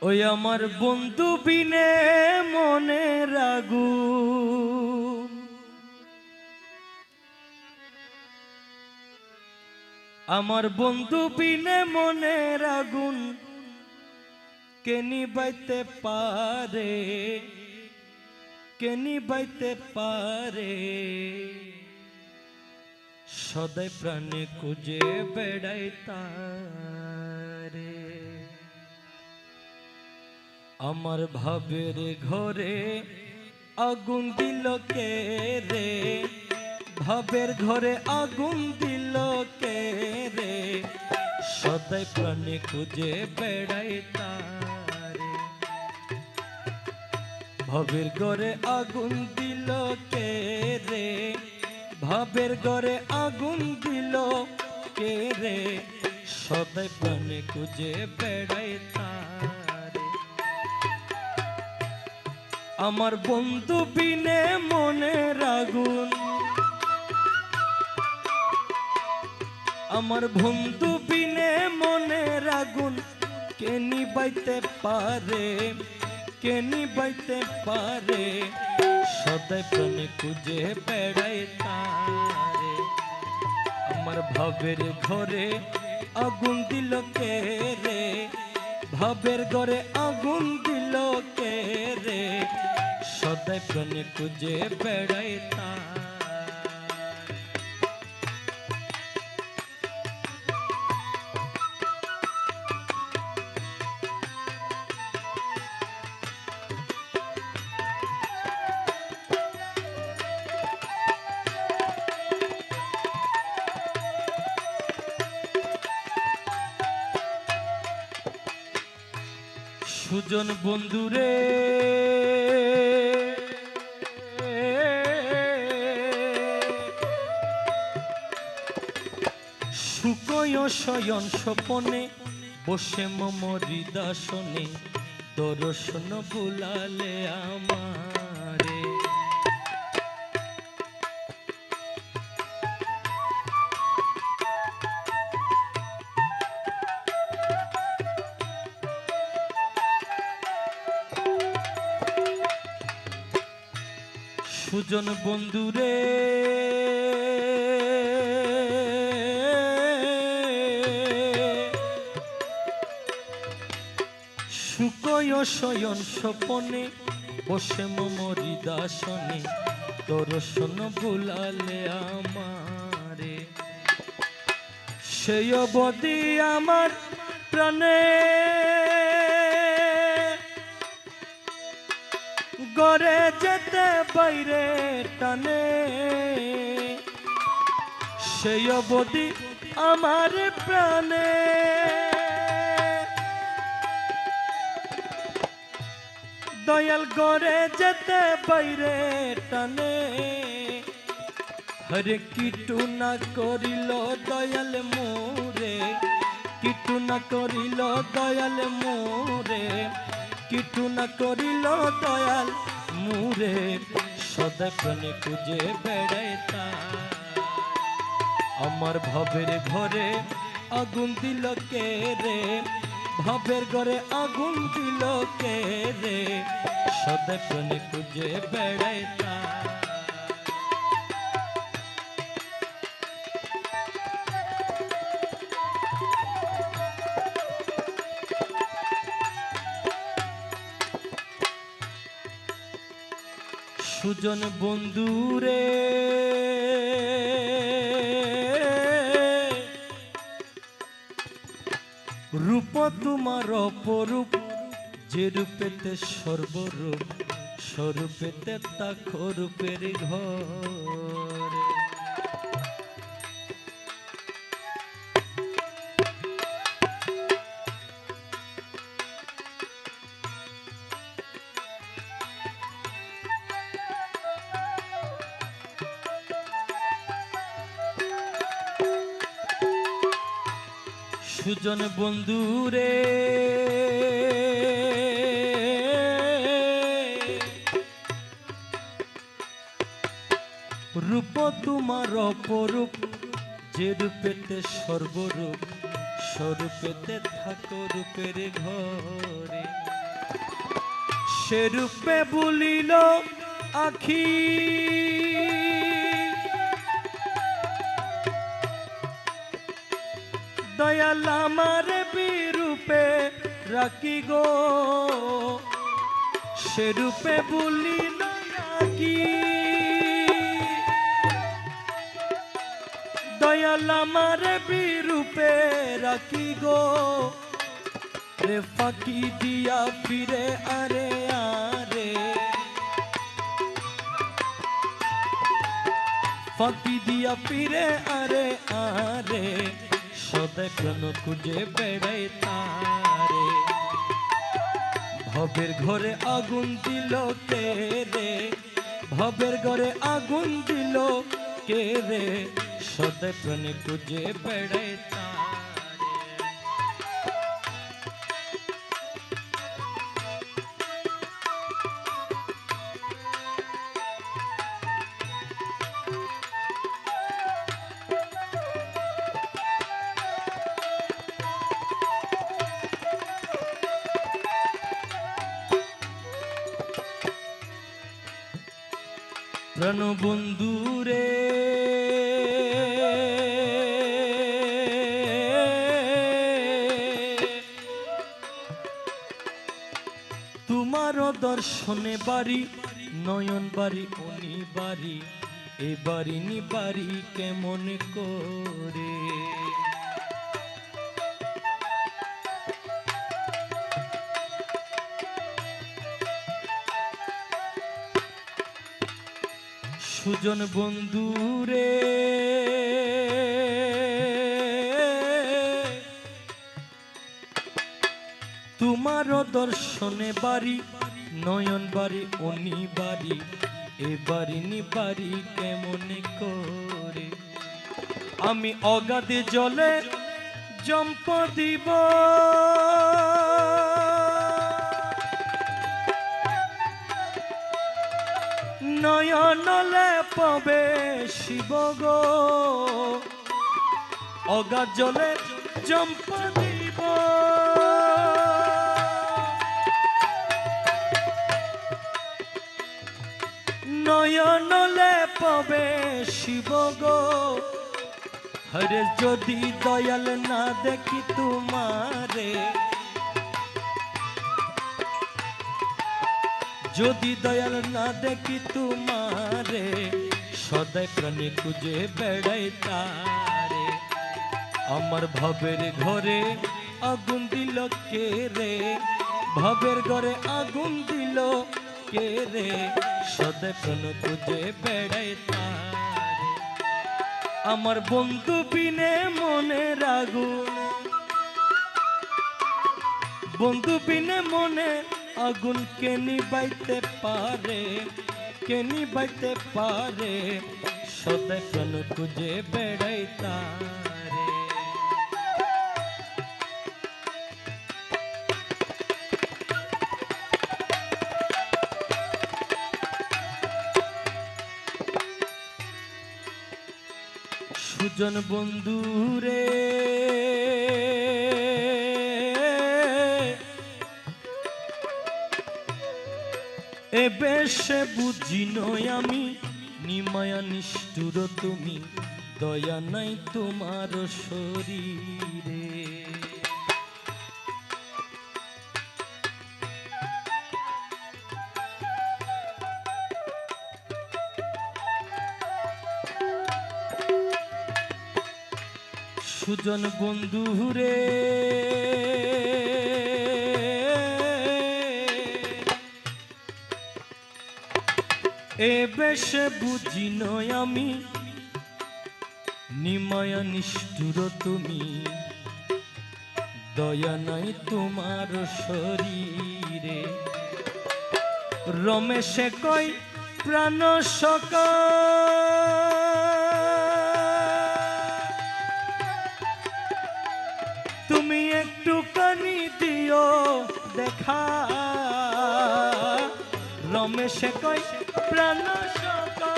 ওই আমার বন্ধু বিনে মনে আগুন, আমার বন্ধু বিনে মনে আগুন কে নিবাইতে পারে, কে নিবাইতে পারে। সদাই প্রাণে খুঁজে বেড়াই তারে। আমার ভাবের ঘরে আগুন দিল কে রে, ভাবের ঘরে আগুন দিল কে রে। সদাই প্রাণে খুঁজে বেড়াই তারে। ভাবের ঘরে আগুন দিল কে রে, ভাবের ঘরে আগুন দিল কে রে। সদাই প্রাণে খুঁজে বেড়াই তারে। আমার বন্ধু বিনে মনের আগুন, আমার বন্ধু বিনে মনের আগুন কে নিবাইতে পারে, কে নিবাইতে পারে। সদাই প্রাণে খুঁজে বেড়াই তারে। আমার ভাবের ঘরে আগুন দিল কে রে, ভাবের ঘরে আগুন দিল কে রে। সদাই প্রাণে খুঁজে বেড়াই তারে। সুজন বন্ধুরে সুকয় শয়ন স্বপনে বসে মম হৃদাসনে দর্শন বুলালে আমারে। সুজন বন্ধুরে সুকয় শয়ন স্বপনে বসে মম হৃদাসনে দর্শন বুলালে আমারে। সেই অবধি আমার প্রাণে গড়ে যেতে বাইরে টানে। সেই অবধি আমার প্রাণে দয়াল গড়ে যেতে বাইরে টানে। হরে কিটু না করিল দয়াল মোরে, কিটু না করিল দয়াল মোরে, কিটু না করিল দয়াল মোরে। সদাই প্রাণে খুঁজে বেড়াই তারে। আমার ভাবের ঘরে আগুন দিল কে রে, ভাবের ঘরে আগুন দিল কে রে। সদাই প্রাণে খুঁজে বেড়াই তারে। সুজন বন্ধুরে রূপ তোমার অপরূপ, যে রূপেতে সর্বরূপ, স্বরূপেতে তাকো রূপের ঘরে। সুজন বন্ধুরে রূপ তোমার অপরূপ, যে রূপেতে সর্বরূপ, স্বরূপেতে থাকো রূপের ঘরে। সেরূপে বলিল আখি দয়াল আমার বিরূপে রাখি গো সেরূপে বলিল আখি দয়াল আমার বিরূপে রাখি গো রে ফাঁকি দিয়া ফিরে আরে আরে ফাঁকি দিয়া ফিরে আরে আরে সদাই প্রাণ খুঁজে বেড়াই তারে ভবের ঘরে আগুন দিল কে রে ভবের ঘরে আগুন দিল কে রে সদাই প্রাণে খুঁজে বেড়াই তারে প্রাণবন্ধু রে তোমারও দর্শনে বাড়ি নয়ন বাড়ি অনি বাড়ি এ বাড়ি নি বাড়ি কেমন করে সুজন বন্ধু রে তোমারও দর্শনে বাড়ি নয়ন বাড়ি অনি বাড়ি এ বাড়ি নি বাড়ি কেমন করে আমি অগাধে জলে জম্প দিব নয়নলে পবে শিব গো অগাধ জলে জম্প দিব নয়নলে পবে শিব গো হরে যদি দয়াল না দেখি তোমারে যদি দয়াল না দেখি তোমারে সদাই প্রাণে খুঁজে বেড়াই তারে আমার ভবের ঘরে আগুন দিল কে রে ভবের ঘরে আগুন দিল কে রে সদাই প্রাণ খুঁজে বেড়াই তারে আমার বন্ধু বিনে মনের আগুন বন্ধু বিনে মনে আগুন কে নিবাইতে পারে কে নিবাইতে পারে সদাই প্রাণ খুঁজে বেড়াই তারে সুজন বন্ধু রে এ বেশে বুঝি নই আমি নিমায়া নিষ্ঠুর তুমি দয়া নাই তোমার শরীরে সুজন বন্ধু রে এ বেশে বুঝি নই আমি নিমায়া নিষ্ঠুর তুমি দয়া নাই তোমার শরীরে রমেশে কই প্রাণ সকা তুমি একটু কানি দিও দেখা রমেশে কই প্রাণ সকা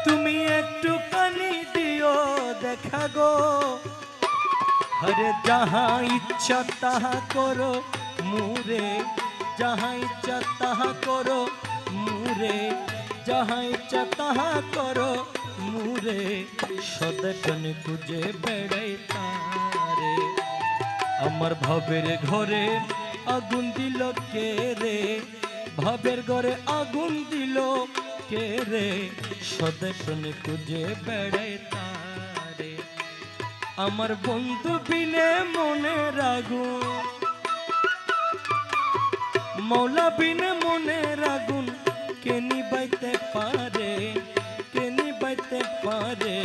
তুমি একটু কানি দিও দেখা গো আরে যাহা ইচ্ছা তাহা করো মুরে, যাহা ইচ্ছা তাহা করো মুরে, যাহা ইচ্ছা তাহা করো মুরে, সদাপন খুঁজে বেড়াই তারে। আমার ভাবের ঘরে আগুন দিল কে রে, ভাবের ঘরে আগুন দিল কে রে, সদাপন খুঁজে বেড়াই তারে। আমার বন্ধু বিনে মনে আগুন, মৌলা বিনে মনে আগুন কে নিবাইতে পারে, কে নিবাইতে পারে,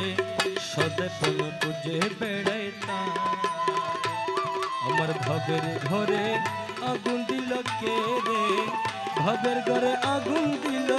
সদাপন খুঁজে বেড়াই তারে। আমার ভাবের ঘরে আগুন দিল কে রে, ভাবের ঘরে আগুন দিল